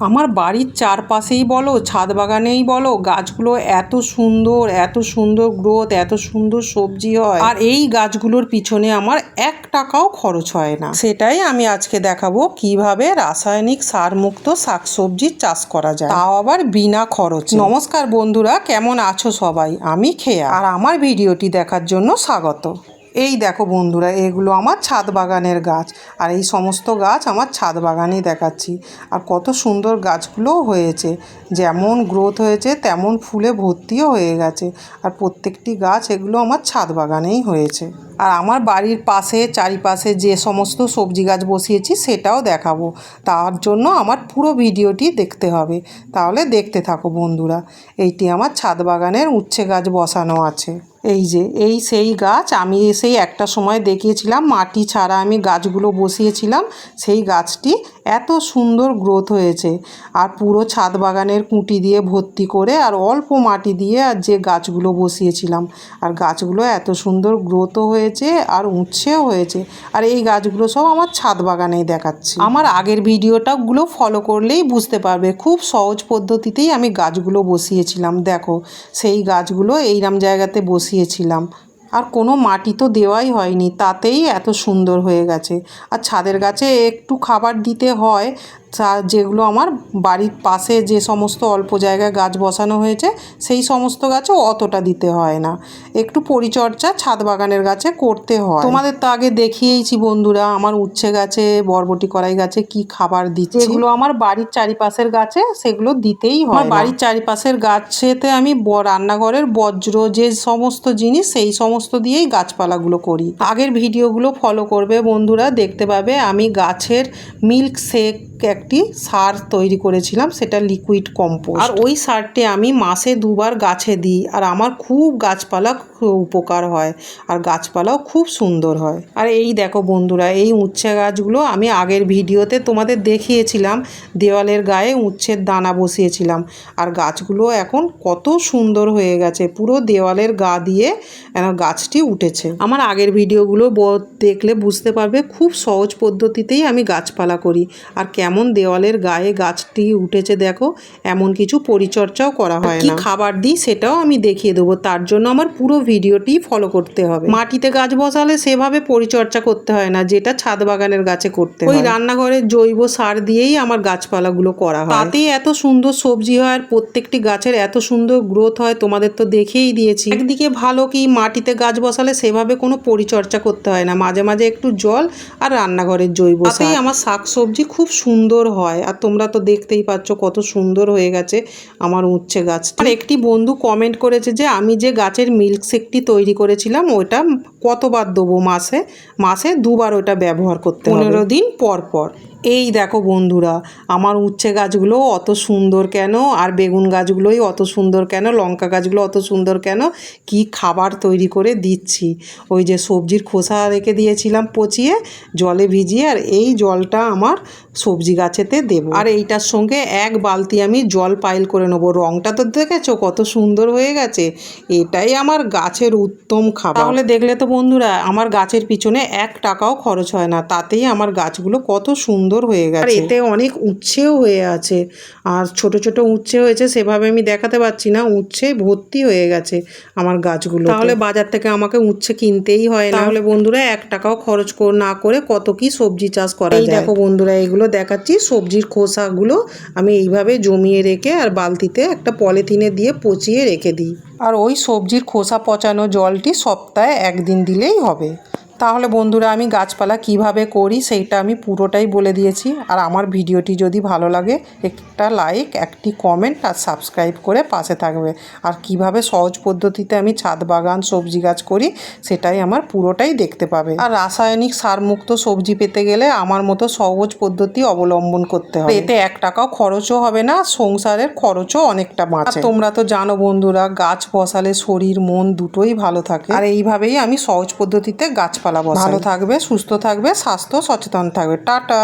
আমার বাড়ির চারপাশেই বলো, ছাদ বাগানেই বলো, গাছগুলো এত সুন্দর গ্রোথ, এত সুন্দর সবজি হয়। আর এই গাছগুলোর পিছনে আমার 1 টাকাও খরচ হয় না। সেটাই আমি আজকে দেখাবো কিভাবে রাসায়নিক সার মুক্ত শাকসবজির চাষ করা যায়, তাও আবার বিনা খরচে। নমস্কার বন্ধুরা, কেমন আছো সবাই? আমি খেয়া, আর আমার ভিডিওটি দেখার জন্য স্বাগত। এই দেখো বন্ধুরা, এগুলো আমার ছাদ বাগানের গাছ, আর এই সমস্ত গাছ আমার ছাদ বাগানেই দেখাচ্ছি। আর কত সুন্দর গাছগুলোও হয়েছে, যেমন গ্রোথ হয়েছে তেমন ফুলে ভর্তিও হয়ে গেছে। আর প্রত্যেকটি গাছ এগুলো আমার ছাদ বাগানেই হয়েছে। আর আমার বাড়ির পাশে চারিপাশে যে সমস্ত সবজি গাছ বসিয়েছি সেটাও দেখাবো। তার জন্য আমার পুরো ভিডিওটি দেখতে হবে, তাহলে দেখতে থাকো বন্ধুরা। এইটি আমার ছাদ বাগানের উচ্ছে গাছ বসানো আছে। এই যে সেই গাছ আমি সেই একটা সময় দেখিয়েছিলাম, মাটি ছাড়া আমি গাছগুলো বসিয়েছিলাম। সেই গাছটি এত সুন্দর গ্রোথ হয়েছে। আর পুরো ছাদ বাগানের কুঁটি দিয়ে ভর্তি করে আর অল্প মাটি দিয়ে আর যে গাছগুলো বসিয়েছিলাম, আর গাছগুলো এত সুন্দর গ্রোথও হয়েছে আর উচ্ছেও হয়েছে। আর এই গাছগুলো সব আমার ছাদ বাগানেই দেখাচ্ছি। আমার আগের ভিডিওটাগুলো ফলো করলেই বুঝতে পারবে, খুব সহজ পদ্ধতিতেই আমি গাছগুলো বসিয়েছিলাম। দেখো সেই গাছগুলো এইরকম জায়গাতে বসিয়েছিলাম, আর কোনো মাটি তো দেওয়াই হয়নি, তাতেই এত সুন্দর হয়ে গেছে। আর ছাদের গাছে একটু খাবার দিতে হয়, যেগুলো আমার বাড়ির পাশে যে সমস্ত অল্প জায়গায় গাছ বসানো হয়েছে সেই সমস্ত গাছেও অতটা দিতে হয় না। একটু পরিচর্যা ছাদ বাগানের গাছে করতে হয়। তোমাদের তো আগে দেখিয়েইছি বন্ধুরা আমার উচ্ছে গাছে, বরবটি কড়াই গাছে কি খাবার দিচ্ছি। এগুলো আমার বাড়ির চারিপাশের গাছে, সেগুলো দিতেই হয়। আমার বাড়ির চারিপাশের গাছেতে আমি রান্নাঘরের বজ্র যে সমস্ত জিনিস, সেই সমস্ত দিয়েই গাছপালাগুলো করি। আগের ভিডিওগুলো ফলো করবে বন্ধুরা, দেখতে পাবে আমি গাছের মিল্ক শেক একটি সার তৈরি করেছিলাম, সেটা লিকুইড কম্পোস্ট। আর ওই সারটি আমি মাসে 2 বার গাছে দিই, আর আমার খুব গাছপালা উপকার হয়, আর গাছপালাও খুব সুন্দর হয়। আর এই দেখো বন্ধুরা, এই উচ্ছে গাছগুলো আমি আগের ভিডিওতে তোমাদের দেখিয়েছিলাম, দেওয়ালের গায়ে উচ্ছের দানা বসিয়েছিলাম। আর গাছগুলো এখন কত সুন্দর হয়ে গেছে, পুরো দেওয়ালের গা দিয়ে গাছটি উঠেছে। আমার আগের ভিডিওগুলো দেখলে বুঝতে পারবে খুব সহজ পদ্ধতিতেই আমি গাছপালা করি। আর কেমন দেওয়ালের গায়ে গাছটি উঠেছে দেখো, এমন কিছু পরিচর্যাও করা হয় না। কি খাবার দিই সেটাও আমি দেখিয়ে দেবো, তার জন্য আমার পুরো ভিডিওটি ফলো করতে হবে। মাটিতে গাছ বসালে সেভাবে পরিচর্যা করতে হয় না, যেটা ছাদ বাগানের গাছে করতে হয়। ওই রান্নাঘরের জৈব সার দিয়েই আমার গাছপালাগুলো করা হয়, তাতেই এত সুন্দর সবজি হয়, আর প্রত্যেকটি গাছের এত সুন্দর গ্রোথ হয়। তোমাদের তো দেখেই দিয়েছি। একদিকে ভালো কি, মাটিতে গাছ বসালে সেভাবে কোনো পরিচর্যা করতে হয় না, মাঝে মাঝে একটু জল আর রান্নাঘরের জৈব সার, তাতেই আমার শাকসবজি খুব সুন্দর হয়। আর তোমরা তো দেখতেই পাচ্ছ কত সুন্দর হয়ে গেছে আমার উচ্ছে গাছটা। আর একটি বন্ধু কমেন্ট করেছে যে আমি যে গাছের মিল্কশেকটি তৈরি করেছিলাম ওটা কতবার দেবো, মাসে 2 বার ওটা ব্যবহার করতে হবে, 15 দিন পর পর। এই দেখো বন্ধুরা, আমার উচ্ছে গাছগুলো অত সুন্দর কেন, আর বেগুন গাছগুলোই অত সুন্দর কেন, লঙ্কা গাছগুলো অত সুন্দর কেন, কি খাবার তৈরি করে দিচ্ছি। ওই যে সবজির খোসা রেখে দিয়েছিলাম পচিয়ে জলে ভিজিয়ে, আর এই জলটা আমার সবজি গাছেতে দেবো। আর এইটার সঙ্গে 1 বালতি আমি জল পাইল করে নেবো। রঙটা তো দেখেছো কত সুন্দর হয়ে গেছে, এটাই আমার গাছের উত্তম খাবার। তাহলে দেখলে তো বন্ধুরা, আমার গাছের পিছনে 1 টাকাও খরচ হয় না, তাতেই আমার গাছগুলো কত সুন্দর হয়ে গেছে। আর এতে অনেক উচ্ছেও হয়ে আছে, আর ছোট ছোট উচ্ছে হয়েছে, সেভাবে আমি দেখাতে পাচ্ছি না, উচ্ছে ভর্তি হয়ে গেছে আমার গাছগুলো। তাহলে বাজার থেকে আমাকে উচ্ছে কিনতেই হয় না। তাহলে বন্ধুরা 1 টাকাও খরচ না করে কত কি সবজি চাষ করা যায়। এই দেখো বন্ধুরা, এগুলো দেখাচ্ছি সবজির খোসাগুলো আমি এইভাবে জমিয়ে রেখে আর বালতিতে একটা পলিথিনে দিয়ে পচিয়ে রেখে দিই। আর ওই সবজির খোসা পচানো জলটি সপ্তাহে 1 দিন দিলেই হবে। তাহলে বন্ধুরা, আমি গাছপালা কিভাবে করি সেইটা আমি পুরোটাই বলে দিয়েছি। আর আমার ভিডিওটি যদি ভালো লাগে একটা লাইক, একটি কমেন্ট আর সাবস্ক্রাইব করে পাশে থাকবে। আর কিভাবে সহজ পদ্ধতিতে আমি ছাদ বাগান সবজি গাছ করি সেটাই আমার পুরোটাই দেখতে পাবে। আর রাসায়নিক সারমুক্ত সবজি পেতে গেলে আমার মতো সহজ পদ্ধতি অবলম্বন করতে হবে। এতে 1 টাকাও খরচও হবে না, সংসারের খরচও অনেকটা বাঁচে। তোমরা তো জানো বন্ধুরা, গাছ বসালে শরীর মন দুটোই ভালো থাকে। আর এইভাবেই আমি সহজ পদ্ধতিতে গাছপালা বসাই। ভালো থাকবে, সুস্থ থাকবে, স্বাস্থ্য সচেতন থাকবে। টাটা।